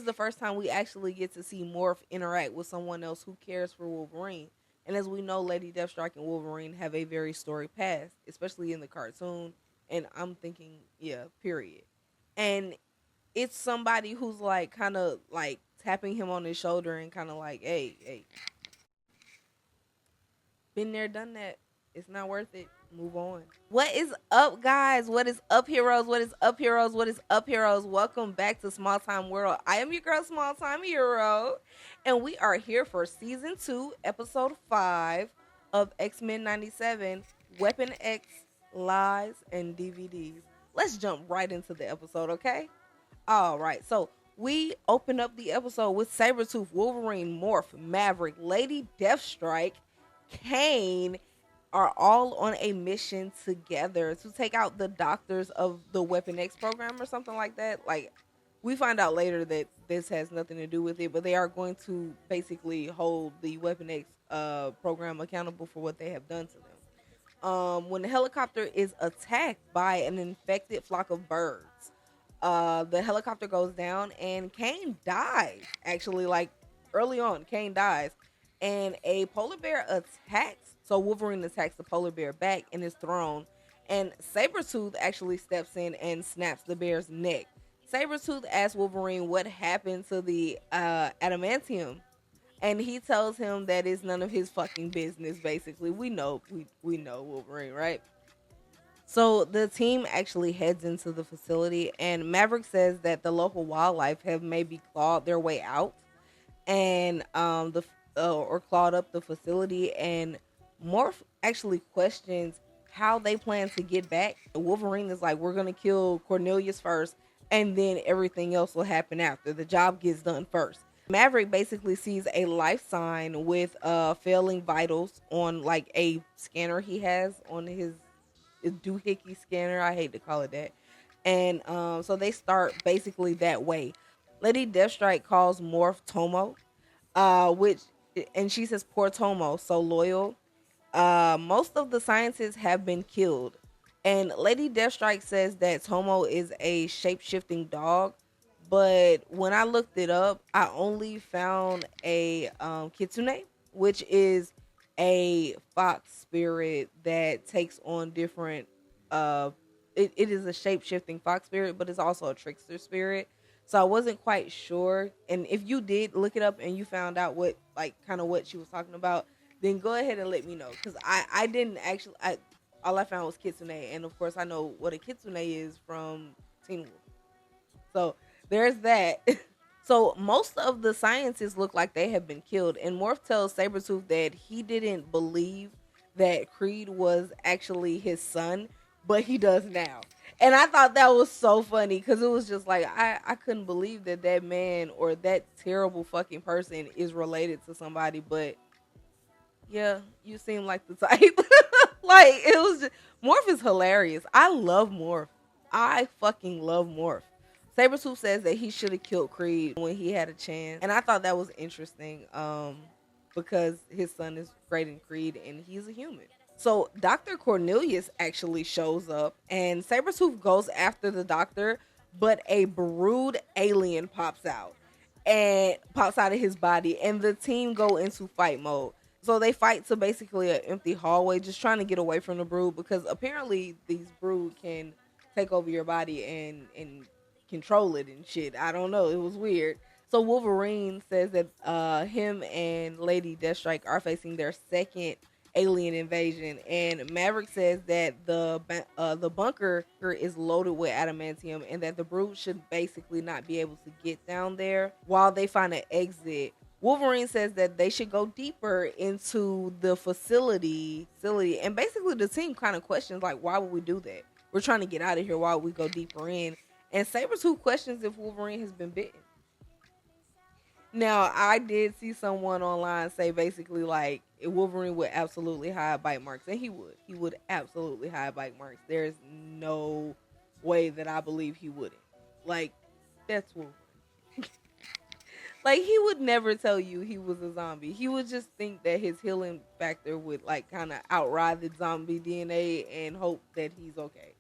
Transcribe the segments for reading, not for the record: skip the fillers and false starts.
is the first time we actually get to see Morph interact with someone else who cares for Wolverine. And as we know, Lady Deathstrike and Wolverine have a very storied past, especially in the cartoon. And I'm thinking, yeah, period. And it's somebody who's like kind of like tapping him on his shoulder and kind of like, hey, hey, been there, done that. It's not worth it. Move on. What is up, guys? What is up, heroes? What is up, heroes? What is up, heroes? Welcome back to Small Time World. I am your girl, Small Time Hero, and we are here for season 2, episode 5 of X-Men 97, Weapon X, Lies, and DVDs. Let's jump right into the episode, okay? All right, so we open up the episode with Sabretooth, Wolverine, Morph, Maverick, Lady Deathstrike, Kane are all on a mission together to take out the doctors of the Weapon X program or something like that. Like, we find out later that this has nothing to do with it, but they are going to basically hold the Weapon X program accountable for what they have done to them. When the helicopter is attacked by an infected flock of birds, the helicopter goes down and Kane dies. Actually, like early on, Kane dies. And a polar bear attacks. So Wolverine attacks the polar bear back and is thrown. And Sabretooth actually steps in and snaps the bear's neck. Sabretooth asks Wolverine what happened to the adamantium. And he tells him that it's none of his fucking business, basically. We know Wolverine, right? So the team actually heads into the facility. And Maverick says that the local wildlife have maybe clawed their way out. And or clawed up the facility, and Morph actually questions how they plan to get back. Wolverine is like, we're gonna kill Cornelius first, and then everything else will happen after. The job gets done first. Maverick basically sees a life sign with failing vitals on like a scanner he has on his doohickey scanner. I hate to call it that. And so they start basically that way. Lady Deathstrike calls Morph Tomo, and she says, poor Tomo, so loyal. Most of the scientists have been killed. And Lady Deathstrike says that Tomo is a shape-shifting dog. But when I looked it up, I only found a kitsune, which is a fox spirit that takes on different... it is a shape-shifting fox spirit, but it's also a trickster spirit. So I wasn't quite sure. And if you did look it up and you found out what, like, kind of what she was talking about, then go ahead and let me know. Because I didn't actually, all I found was kitsune. And of course, I know what a kitsune is from Teen Wolf. So there's that. So most of the scientists look like they have been killed. And Morph tells Sabretooth that he didn't believe that Creed was actually his son, but he does now. And I thought that was so funny because it was just like, I couldn't believe that man or that terrible fucking person is related to somebody. But yeah, you seem like the type. Like, it was just, Morph is hilarious. I love Morph. I fucking love Morph. Sabretooth says that he should have killed Creed when he had a chance. And I thought that was interesting because his son is great in Creed and he's a human. So Dr. Cornelius actually shows up and Sabretooth goes after the doctor, but a brood alien pops out of his body and the team go into fight mode. So they fight to basically an empty hallway, just trying to get away from the brood because apparently these brood can take over your body and control it and shit. I don't know. It was weird. So Wolverine says that him and Lady Deathstrike are facing their second alien invasion, and Maverick says that the bunker is loaded with adamantium and that the brood should basically not be able to get down there while they find an exit. Wolverine says that they should go deeper into the facility, and basically the team kind of questions like, why would we do that? We're trying to get out of here. Why would we go deeper in? And Sabretooth questions if Wolverine has been bitten. Now, I did see someone online say basically like Wolverine would absolutely hide bite marks, and he would. He would absolutely hide bite marks. There's no way that I believe he wouldn't. Like, that's Wolverine. Like, he would never tell you he was a zombie. He would just think that his healing factor would like kind of outride the zombie DNA and hope that he's okay.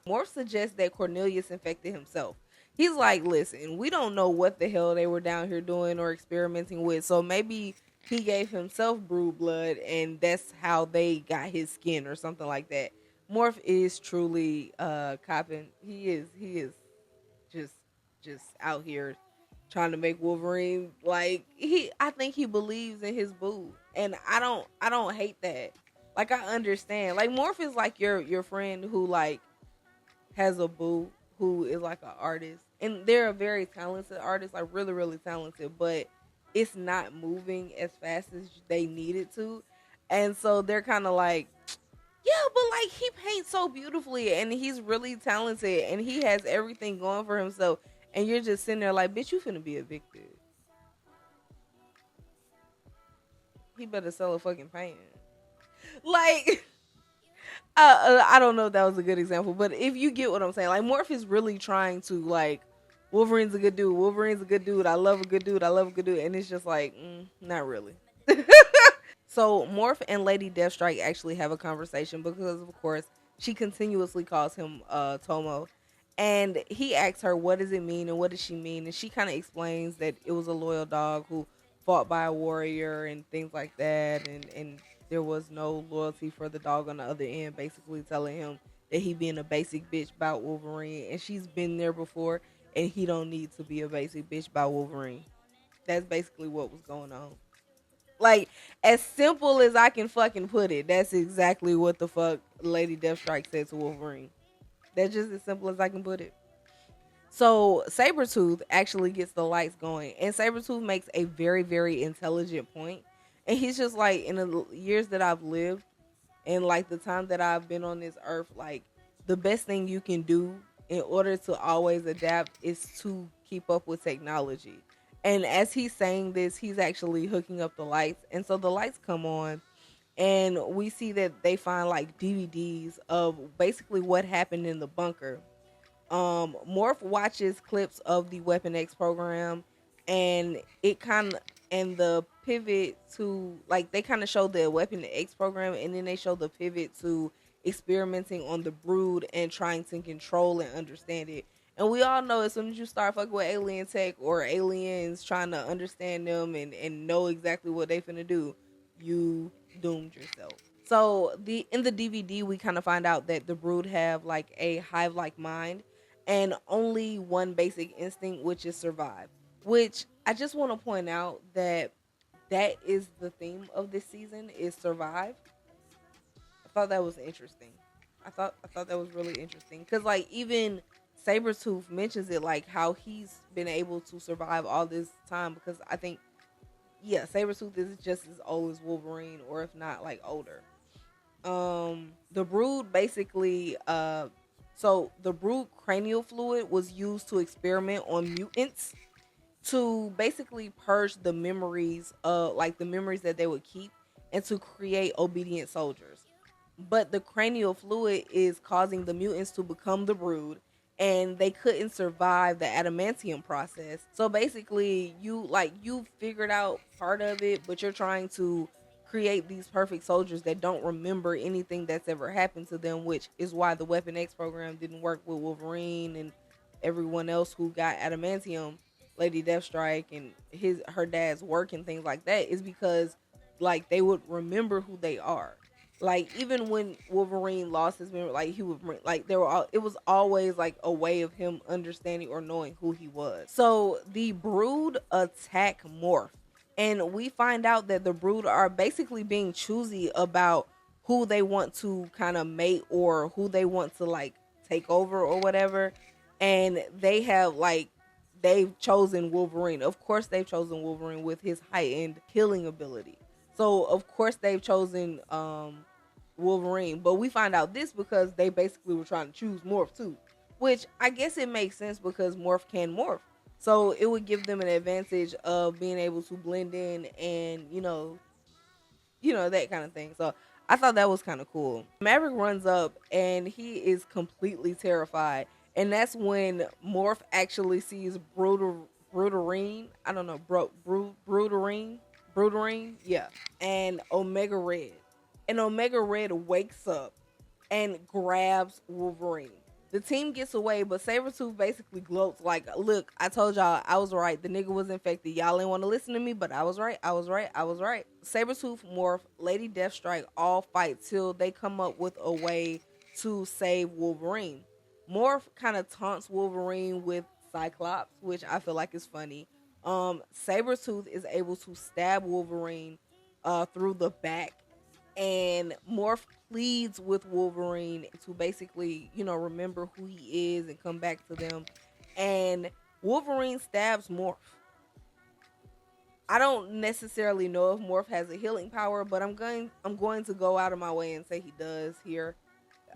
Morph suggests that Cornelius infected himself. He's like, listen, we don't know what the hell they were down here doing or experimenting with. So maybe he gave himself brood blood and that's how they got his skin or something like that. Morph is truly copping. He is just out here trying to make Wolverine like I think he believes in his boo. And I don't hate that. Like I understand. Like Morph is like your friend who like has a boo who is like an artist, and they're a very talented artist, like really, really talented, but it's not moving as fast as they need it to. And so they're kind of like, yeah, but like he paints so beautifully and he's really talented and he has everything going for himself. And you're just sitting there like, bitch, you finna be evicted. He better sell a fucking painting. Like, I don't know if that was a good example, but if you get what I'm saying, like Morph is really trying to like, Wolverine's a good dude. Wolverine's a good dude. I love a good dude. I love a good dude, and it's just like, not really. So Morph and Lady Deathstrike actually have a conversation because, of course, she continuously calls him Tomo, and he asks her what does it mean and what does she mean, and she kind of explains that it was a loyal dog who fought by a warrior and things like that, and there was no loyalty for the dog on the other end, basically telling him that he being a basic bitch about Wolverine, and she's been there before, and he don't need to be a basic bitch about Wolverine. That's basically what was going on. Like, as simple as I can fucking put it, that's exactly what the fuck Lady Deathstrike said to Wolverine. That's just as simple as I can put it. So Sabretooth actually gets the lights going, and Sabretooth makes a very, very intelligent point. And he's just like, in the years that I've lived, and like the time that I've been on this earth, like the best thing you can do in order to always adapt is to keep up with technology. And as he's saying this, he's actually hooking up the lights, and so the lights come on, and we see that they find like DVDs of basically what happened in the bunker. Morph watches clips of the Weapon X program, and it kind of, and the pivot to like, they kind of show the Weapon X program, and then they show the pivot to experimenting on the brood and trying to control and understand it. And we all know as soon as you start fucking with alien tech or aliens trying to understand them and know exactly what they finna do, you doomed yourself. So the in the DVD we kind of find out that the brood have like a hive like mind and only one basic instinct, which is survive. Which I just want to point out that that is the theme of this season is survive. I thought that was interesting. I thought that was really interesting because like even Sabretooth mentions it, like how he's been able to survive all this time because I think, yeah, Sabretooth is just as old as Wolverine, or if not like older. The brood basically so the brood cranial fluid was used to experiment on mutants to basically purge the memories, like the memories that they would keep, and to create obedient soldiers. But the cranial fluid is causing the mutants to become the brood, and they couldn't survive the adamantium process. So basically, you figured out part of it, but you're trying to create these perfect soldiers that don't remember anything that's ever happened to them, which is why the Weapon X program didn't work with Wolverine and everyone else who got adamantium, Lady Deathstrike and her dad's work and things like that, is because like they would remember who they are. Like even when Wolverine lost his memory, like he would like there were all, it was always like a way of him understanding or knowing who he was. So the brood attack Morph, and we find out that the brood are basically being choosy about who they want to kind of mate or who they want to like take over or whatever. And they have like they've chosen Wolverine. Of course they've chosen Wolverine with his heightened healing ability. So of course they've chosen Wolverine. But we find out this because they basically were trying to choose Morph too. Which I guess it makes sense because Morph can morph. So it would give them an advantage of being able to blend in and, that kind of thing. So I thought that was kind of cool. Maverick runs up and he is completely terrified. And that's when Morph actually sees Bruderine. I don't know, Bruderine. Bruderine, yeah. And Omega Red. And Omega Red wakes up and grabs Wolverine. The team gets away, but Sabretooth basically gloats like, look, I told y'all I was right. The nigga was infected. Y'all ain't want to listen to me, but I was right. I was right. I was right. Sabretooth, Morph, Lady Deathstrike all fight till they come up with a way to save Wolverine. Morph kind of taunts Wolverine with Cyclops, which I feel like is funny. Sabretooth is able to stab Wolverine through the back, and Morph pleads with Wolverine to basically, remember who he is and come back to them. And Wolverine stabs Morph. I don't necessarily know if Morph has a healing power, but I'm going to go out of my way and say he does here.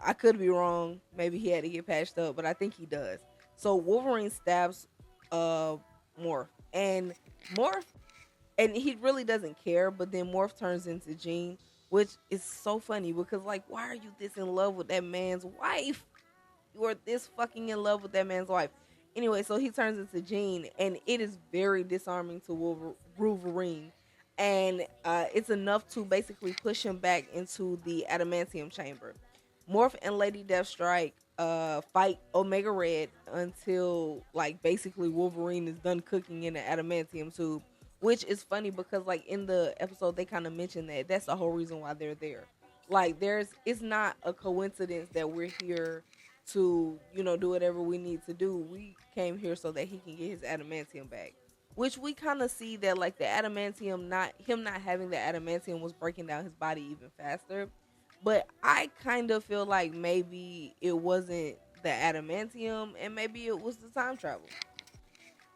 I could be wrong. Maybe he had to get patched up, but I think he does. So Wolverine stabs Morph. And Morph, and he really doesn't care, but then Morph turns into Jean, which is so funny because, like, why are you this in love with that man's wife? You are this fucking in love with that man's wife. Anyway, so he turns into Jean, and it is very disarming to Wolverine. And it's enough to basically push him back into the adamantium chamber. Morph and Lady Deathstrike fight Omega Red until, like, basically Wolverine is done cooking in the adamantium tube. Which is funny because, like, in the episode, they kind of mentioned that that's the whole reason why they're there. Like, it's not a coincidence that we're here to, do whatever we need to do. We came here so that he can get his adamantium back. Which we kind of see that, like, the adamantium, not having the adamantium was breaking down his body even faster. But I kind of feel like maybe it wasn't the adamantium and maybe it was the time travel.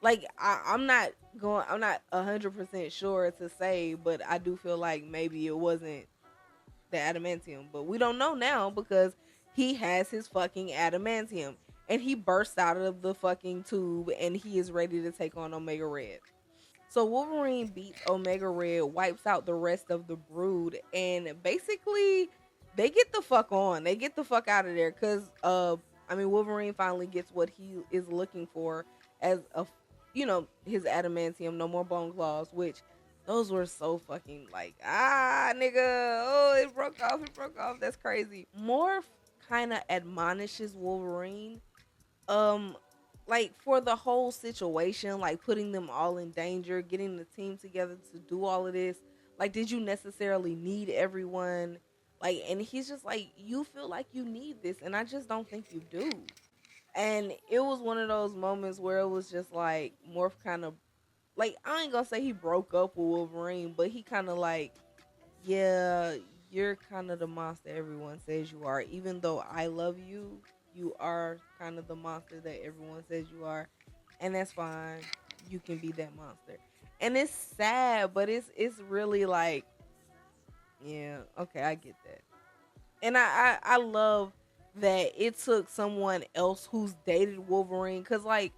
Like, I'm not 100% sure to say, but I do feel like maybe it wasn't the adamantium. But we don't know now because he has his fucking adamantium. And he bursts out of the fucking tube and he is ready to take on Omega Red. So Wolverine beats Omega Red, wipes out the rest of the Brood, and basically they get the fuck on. They get the fuck out of there because, Wolverine finally gets what he is looking for as his adamantium, no more bone claws, which those were so fucking like, nigga, oh, it broke off, that's crazy. Morph kind of admonishes Wolverine, like, for the whole situation, like, putting them all in danger, getting the team together to do all of this. Like, did you necessarily need everyone? Like, and he's just like, you feel like you need this, and I just don't think you do. And it was one of those moments where it was just like Morph kind of, like, I ain't gonna say he broke up with Wolverine, but he kind of like, yeah, you're kind of the monster everyone says you are. Even though I love you, you are kind of the monster that everyone says you are. And that's fine. You can be that monster. And it's sad, but it's really like, yeah, okay, I get that. And I love that it took someone else who's dated Wolverine, because, like,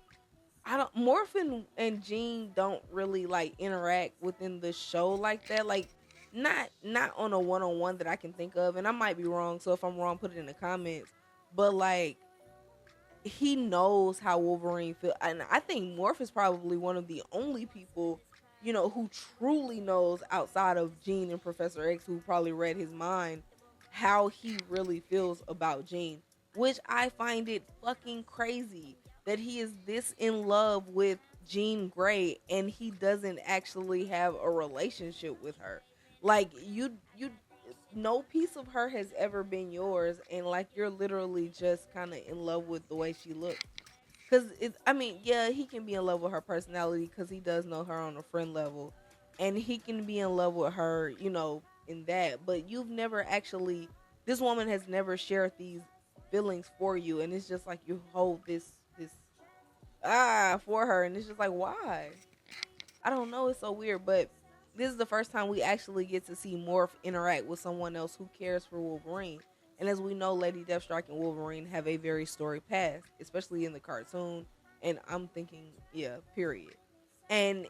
Morph and Jean don't really, like, interact within the show like that, like, not on a one-on-one that I can think of, and I might be wrong, so if I'm wrong, put it in the comments. But, like, he knows how Wolverine feels, and I think Morph is probably one of the only people, who truly knows, outside of Jean and Professor X, who probably read his mind, how he really feels about Jean, which I find it fucking crazy that he is this in love with Jean Grey and he doesn't actually have a relationship with her. Like, you no piece of her has ever been yours, and, like, you're literally just kind of in love with the way she looks. Because, yeah, he can be in love with her personality because he does know her on a friend level, and he can be in love with her, in that, but you've never actually, this woman has never shared these feelings for you, and it's just like you hold this for her, and it's just like, why? I don't know, it's so weird. But this is the first time we actually get to see Morph interact with someone else who cares for Wolverine. And as we know, Lady Deathstrike and Wolverine have a very storied past, especially in the cartoon, and I'm thinking, yeah, period. And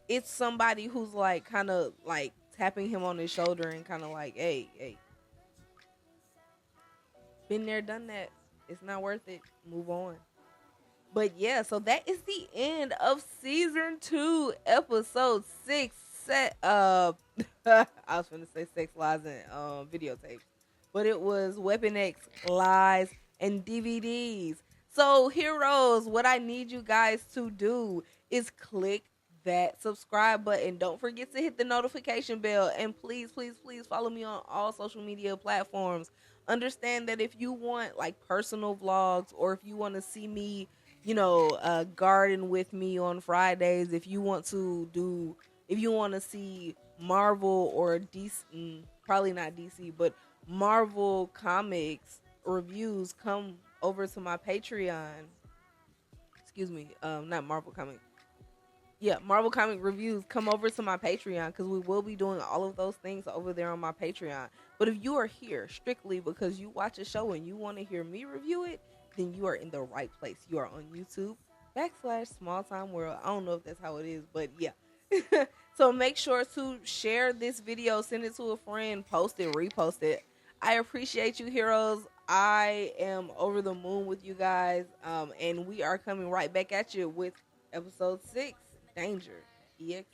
it's somebody who's, like, kind of, like, tapping him on his shoulder and kind of like, hey, been there, done that. It's not worth it. Move on. But yeah, so that is the end of season 2, episode 6. I was gonna say Sex, Lies, and Videotapes, but it was Weapon X, Lies, and DVDs. So, heroes, what I need you guys to do is click that subscribe button. Don't forget to hit the notification bell. And please, please, please follow me on all social media platforms. Understand that if you want like personal vlogs, or if you want to see me, garden with me on Fridays, if you want to see Marvel or DC, probably not DC, but Marvel comics reviews, come over to my Patreon. Excuse me, not Marvel comic. Yeah, Marvel comic reviews. Come over to my Patreon because we will be doing all of those things over there on my Patreon. But if you are here strictly because you watch a show and you want to hear me review it, then you are in the right place. You are on YouTube / Small Time World. I don't know if that's how it is, but yeah. So make sure to share this video, send it to a friend, post it, repost it. I appreciate you, heroes. I am over the moon with you guys. And we are coming right back at you with episode 6, Danger EXP.